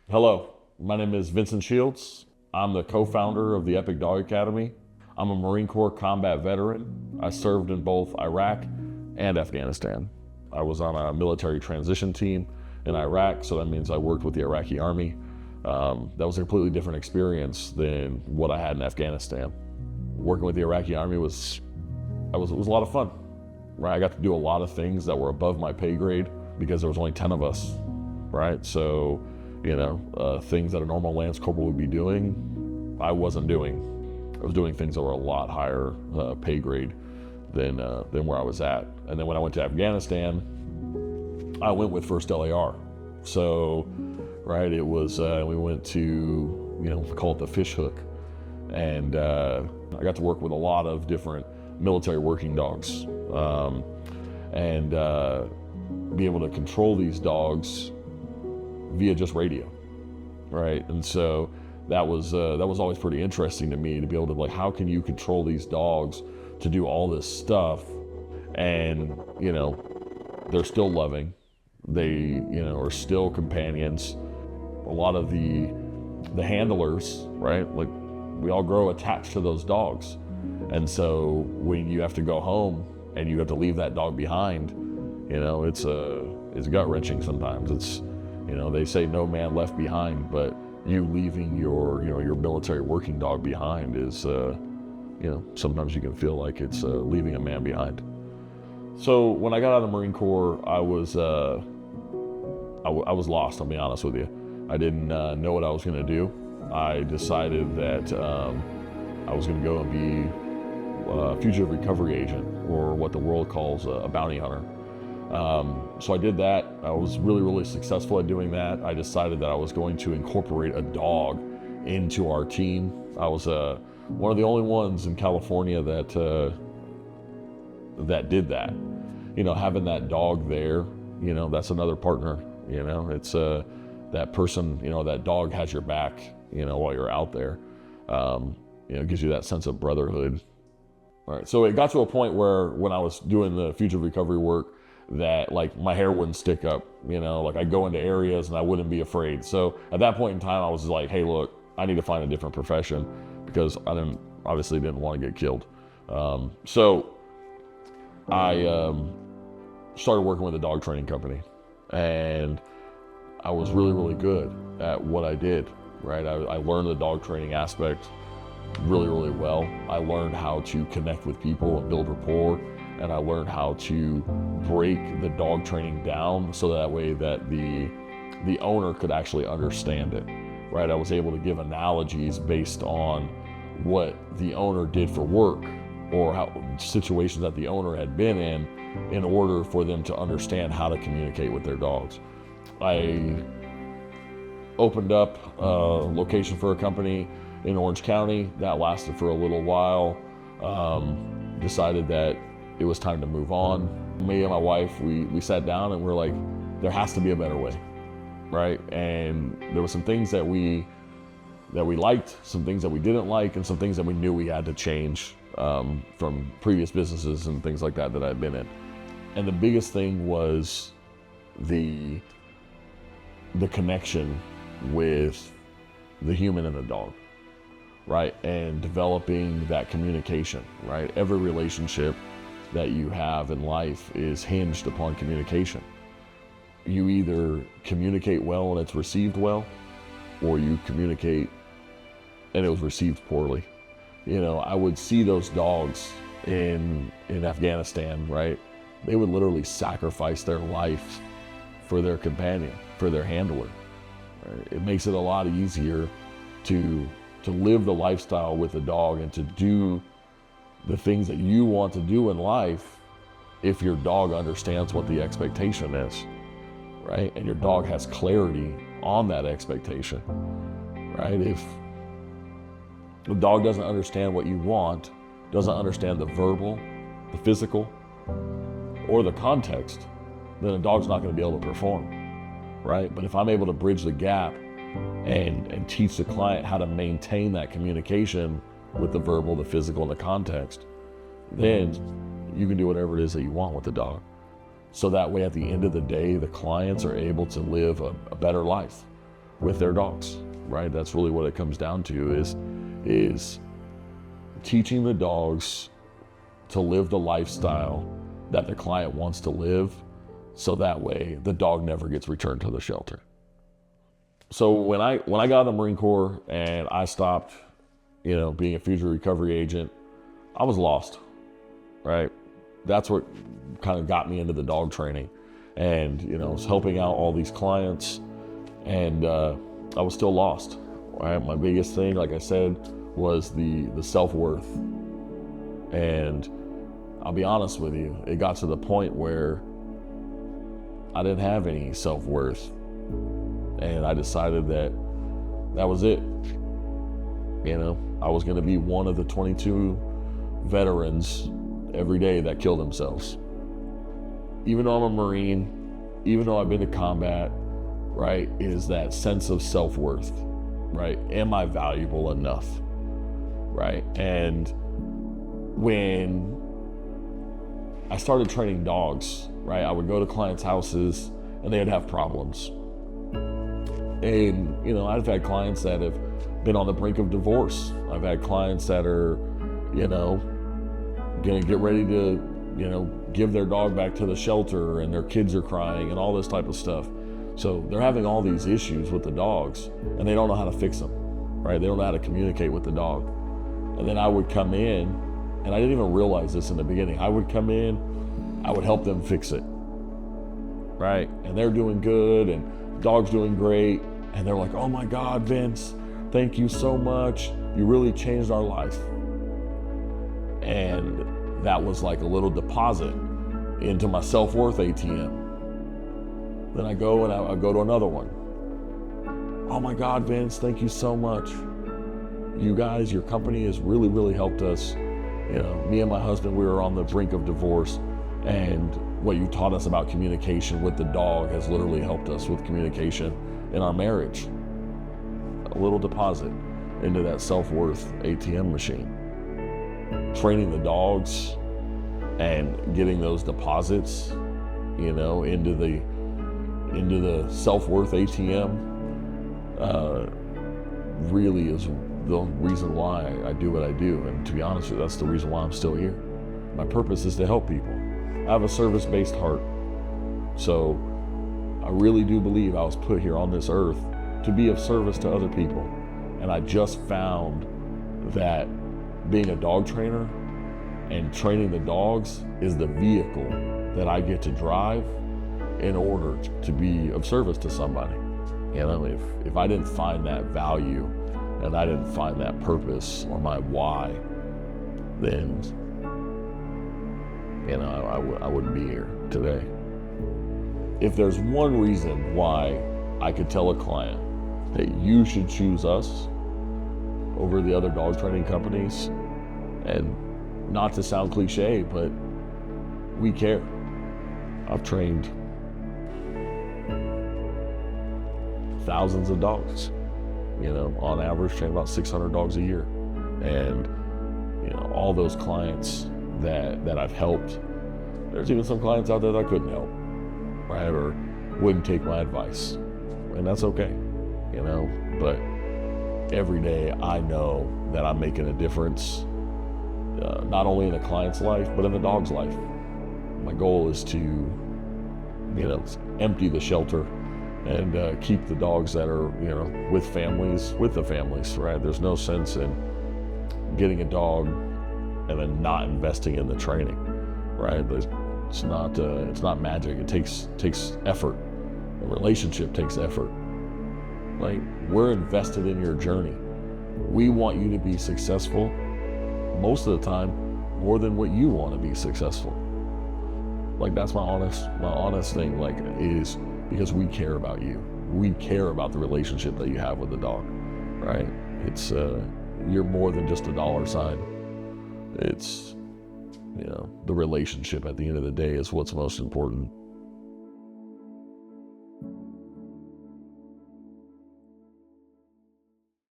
Hello, my name is Vincent Shields. I'm the co-founder of the Epic Dog Academy. I'm a Marine Corps combat veteran. I served in both Iraq and Afghanistan. I was on a military transition team in Iraq, so that means I worked with the Iraqi Army. That was a completely different experience than what I had in Afghanistan. Working with the Iraqi Army was a lot of fun. Right, I got to do a lot of things that were above my pay grade because there was only 10 of us. Right, so things that a normal Lance Corporal would be doing, I wasn't doing. I was doing things that were a lot higher pay grade than where I was at. And then when I went to Afghanistan, I went with 1st LAR. So, right, it was, we went to, we call it the fish hook. And I got to work with a lot of different military working dogs and be able to control these dogs via just radio, right? And so that was always pretty interesting to me, to be able to, how can you control these dogs to do all this stuff and they're still loving, they are still companions. A lot of the handlers, right, we all grow attached to those dogs, and so when you have to go home and you have to leave that dog behind, it's gut-wrenching sometimes. It's they say no man left behind, but you leaving your military working dog behind is sometimes you can feel like it's leaving a man behind. So when I got out of the Marine Corps, I was lost, I'll be honest with you. I didn't know what I was going to do. I decided that I was going to go and be a fugitive recovery agent, or what the world calls a bounty hunter. So I did that. I was really, really successful at doing that. I decided that I was going to incorporate a dog into our team. I was one of the only ones in California that did that. Having that dog there, that's another partner. It's that person, that dog has your back, while you're out there. It gives you that sense of brotherhood. All right, so it got to a point where when I was doing the fugitive recovery work, that my hair wouldn't stick up, I'd go into areas and I wouldn't be afraid. So at that point in time, I was like, hey, look, I need to find a different profession, because I obviously didn't want to get killed. So I started working with a dog training company, and I was really, really good at what I did, right? I learned the dog training aspect really, really well. I learned how to connect with people and build rapport, and I learned how to break the dog training down so that way that the owner could actually understand it, right? I was able to give analogies based on what the owner did for work, or how situations that the owner had been in order for them to understand how to communicate with their dogs. I opened up a location for a company in Orange County. That lasted for a little while. Decided that it was time to move on. Me and my wife, we sat down and we're like, there has to be a better way, right? And there were some things that we liked, some things that we didn't like, and some things that we knew we had to change from previous businesses and things like that I'd been in. And the biggest thing was the connection with the human and the dog, right? And developing that communication, right? Every relationship that you have in life is hinged upon communication. You either communicate well and it's received well, or you communicate and it was received poorly. I would see those dogs in Afghanistan, right? They would literally sacrifice their life for their companion, for their handler. Right? It makes it a lot easier to live the lifestyle with a dog and to do the things that you want to do in life if your dog understands what the expectation is, right? And your dog has clarity on that expectation, right? If the dog doesn't understand what you want, doesn't understand the verbal, the physical, or the context, then a dog's not going to be able to perform, right? But if I'm able to bridge the gap and teach the client how to maintain that communication with the verbal, the physical, and the context, then you can do whatever it is that you want with the dog. So that way, at the end of the day, the clients are able to live a better life, with their dogs, right? That's really what it comes down to is teaching the dogs to live the lifestyle that the client wants to live, so that way the dog never gets returned to the shelter. So when I got out of the Marine Corps and I stopped, being a fugitive recovery agent, I was lost, right? That's what kind of got me into the dog training. And, I was helping out all these clients, and I was still lost, right? My biggest thing, like I said, was the self-worth. And I'll be honest with you, it got to the point where I didn't have any self-worth. And I decided that was it. I was going to be one of the 22 veterans every day that killed themselves. Even though I'm a Marine, even though I've been to combat, right, is that sense of self-worth, right? Am I valuable enough, right? And when I started training dogs, right, I would go to clients' houses and they'd have problems. And, I've had clients that have been on the brink of divorce. I've had clients that are, gonna get ready to, give their dog back to the shelter, and their kids are crying and all this type of stuff. So they're having all these issues with the dogs and they don't know how to fix them, right? They don't know how to communicate with the dog. And then I would come in, and I didn't even realize this in the beginning. I would come in, I would help them fix it, right? And they're doing good and the dog's doing great. And they're like, oh my God, Vince, thank you so much. You really changed our life. And that was like a little deposit into my self-worth ATM. Then I go and I go to another one. Oh my God, Vince, thank you so much. You guys, your company has really, really helped us. Me and my husband, we were on the brink of divorce, and what you taught us about communication with the dog has literally helped us with communication in our marriage. A little deposit into that self-worth ATM machine. Training the dogs and getting those deposits, into the self-worth ATM, really is the reason why I do what I do. And to be honest with you, that's the reason why I'm still here. My purpose is to help people. I have a service-based heart. So I really do believe I was put here on this earth to be of service to other people. And I just found that being a dog trainer and training the dogs is the vehicle that I get to drive in order to be of service to somebody. If I didn't find that value and I didn't find that purpose or my why, then I wouldn't be here today. If there's one reason why I could tell a client that you should choose us over the other dog training companies, and not to sound cliche, but we care. I've trained thousands of dogs, on average train about 600 dogs a year. And, all those clients that I've helped, there's even some clients out there that I couldn't help, right? Or wouldn't take my advice. And that's okay, but every day I know that I'm making a difference, not only in the client's life, but in the dog's life. My goal is to, empty the shelter and keep the dogs that are, with the families, right? There's no sense in getting a dog and then not investing in the training, right? It's not magic. It takes effort. A relationship takes effort. Like, we're invested in your journey. We want you to be successful most of the time more than what you want to be successful. Like, that's my honest thing, like, is because we care about you. We care about the relationship that you have with the dog, right? It's, you're more than just a dollar sign. It's, the relationship at the end of the day is what's most important.